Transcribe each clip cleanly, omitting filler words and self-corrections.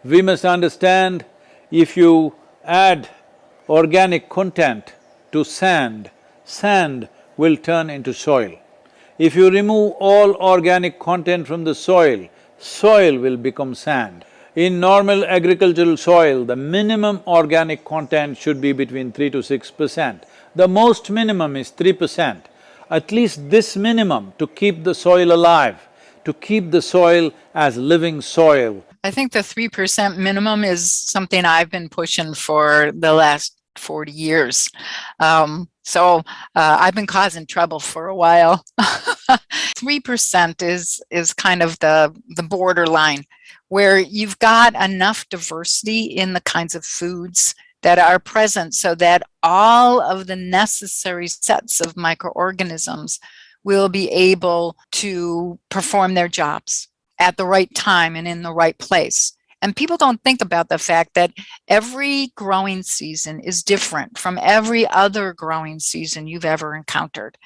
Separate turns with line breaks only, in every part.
We must understand, if you add organic content to sand, sand will turn into soil. If you remove all organic content from the soil, soil will become sand. In normal agricultural soil, the minimum organic content should be between 3 to 6%. The most minimum is 3%. At least this minimum to keep the soil alive, to keep the soil as living soil.
I think the 3% minimum is something I've been pushing for the last 40 years. I've been causing trouble for a while. 3% is kind of the borderline where you've got enough diversity in the kinds of foods that are present so that all of the necessary sets of microorganisms will be able to perform their jobs at the right time and in the right place. And people don't think about the fact that every growing season is different from every other growing season you've ever encountered.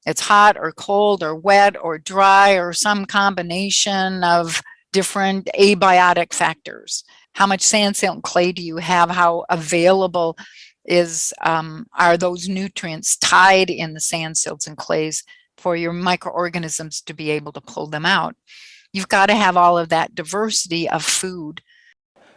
It's hot or cold or wet or dry or some combination of different abiotic factors. How much sand, silt, and clay do you have? How available are those nutrients tied in the sand, silts, and clays for your microorganisms to be able to pull them out? You've got to have all of that diversity of food.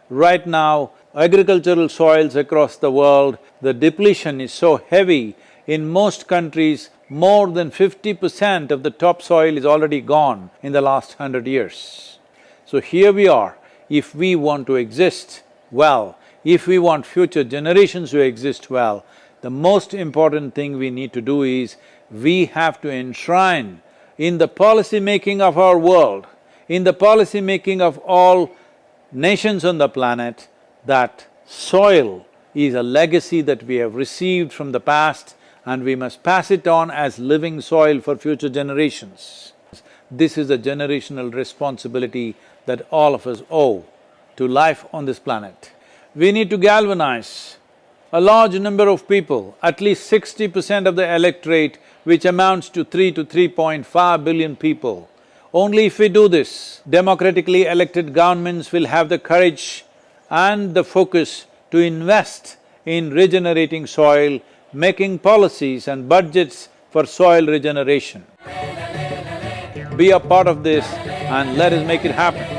Right now, agricultural soils across the world, the depletion is so heavy. In most countries, more than 50% of the topsoil is already gone in the last 100 years. So here we are, if we want to exist well, if we want future generations to exist well, the most important thing we need to do is, we have to enshrine in the policy making of our world, in the policy making of all nations on the planet, that soil is a legacy that we have received from the past and we must pass it on as living soil for future generations. This is a generational responsibility that all of us owe to life on this planet. We need to galvanize a large number of people, at least 60% of the electorate, which amounts to 3 to 3.5 billion people. Only if we do this, democratically elected governments will have the courage and the focus to invest in regenerating soil, making policies and budgets for soil regeneration. Be a part of this and let us make it happen.